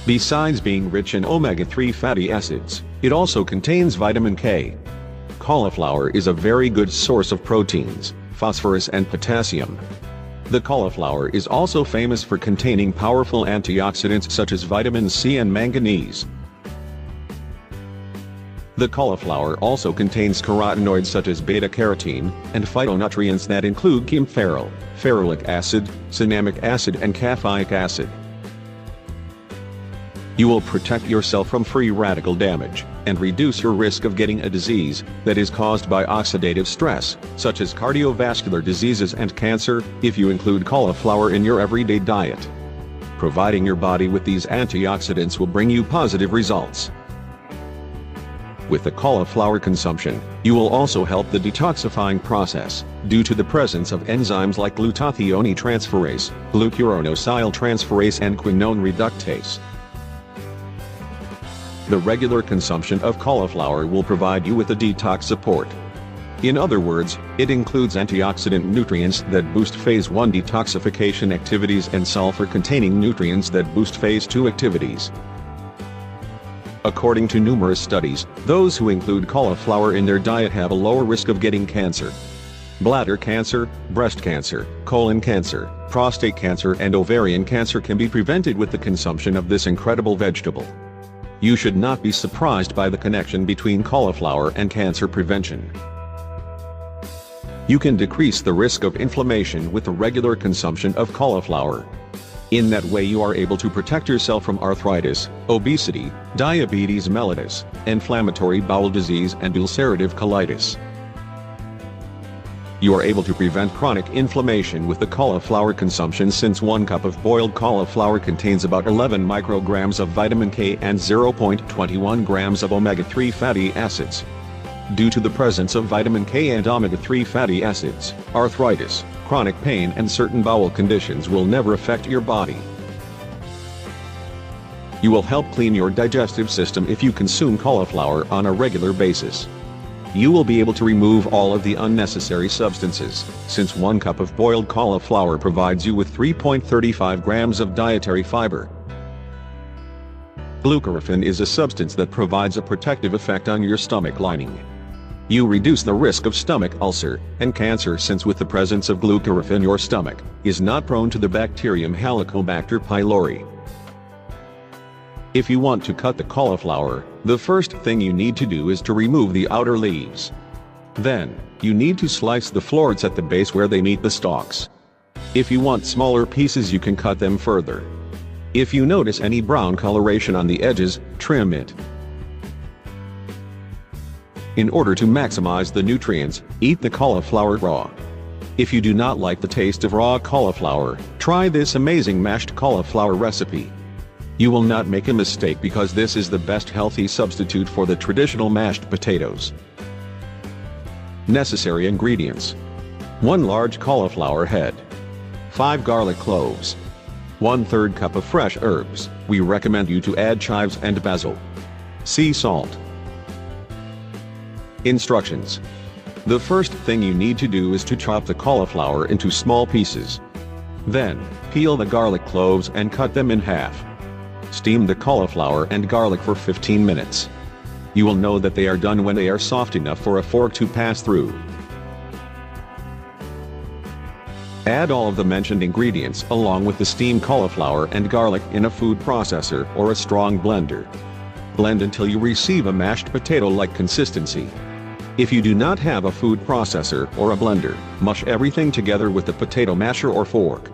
Besides being rich in omega-3 fatty acids, it also contains vitamin K. Cauliflower is a very good source of proteins, phosphorus and potassium. The cauliflower is also famous for containing powerful antioxidants such as vitamin C and manganese. The cauliflower also contains carotenoids such as beta-carotene, and phytonutrients that include kaempferol, ferulic acid, cinnamic acid and caffeic acid. You will protect yourself from free radical damage, and reduce your risk of getting a disease that is caused by oxidative stress, such as cardiovascular diseases and cancer, if you include cauliflower in your everyday diet. Providing your body with these antioxidants will bring you positive results. With the cauliflower consumption, you will also help the detoxifying process, due to the presence of enzymes like glutathione-transferase, glucuronosyltransferase and quinone reductase. The regular consumption of cauliflower will provide you with a detox support. In other words, it includes antioxidant nutrients that boost phase 1 detoxification activities and sulfur-containing nutrients that boost phase 2 activities. According to numerous studies, those who include cauliflower in their diet have a lower risk of getting cancer. Bladder cancer, breast cancer, colon cancer, prostate cancer and ovarian cancer can be prevented with the consumption of this incredible vegetable. You should not be surprised by the connection between cauliflower and cancer prevention. You can decrease the risk of inflammation with the regular consumption of cauliflower. In that way you are able to protect yourself from arthritis, obesity, diabetes mellitus, inflammatory bowel disease and ulcerative colitis. You are able to prevent chronic inflammation with the cauliflower consumption since 1 cup of boiled cauliflower contains about 11 micrograms of vitamin K and 0.21 grams of omega-3 fatty acids. Due to the presence of vitamin K and omega-3 fatty acids, arthritis, chronic pain and certain bowel conditions will never affect your body. You will help clean your digestive system if you consume cauliflower on a regular basis. You will be able to remove all of the unnecessary substances, since 1 cup of boiled cauliflower provides you with 3.35 grams of dietary fiber. Glucoraphin is a substance that provides a protective effect on your stomach lining. You reduce the risk of stomach ulcer and cancer since with the presence of glucoraphin your stomach is not prone to the bacterium Helicobacter pylori. If you want to cut the cauliflower, the first thing you need to do is to remove the outer leaves. Then, you need to slice the florets at the base where they meet the stalks. If you want smaller pieces you can cut them further. If you notice any brown coloration on the edges, trim it. In order to maximize the nutrients, eat the cauliflower raw. If you do not like the taste of raw cauliflower, try this amazing mashed cauliflower recipe. You will not make a mistake because this is the best healthy substitute for the traditional mashed potatoes. Necessary ingredients: 1 large cauliflower head, 5 garlic cloves, 1/3 cup of fresh herbs. We recommend you to add chives and basil. Sea salt. Instructions. The first thing you need to do is to chop the cauliflower into small pieces. Then, peel the garlic cloves and cut them in half. Steam the cauliflower and garlic for 15 minutes. You will know that they are done when they are soft enough for a fork to pass through. Add all of the mentioned ingredients along with the steamed cauliflower and garlic in a food processor or a strong blender. Blend until you receive a mashed potato-like consistency. If you do not have a food processor or a blender, mush everything together with the potato masher or fork.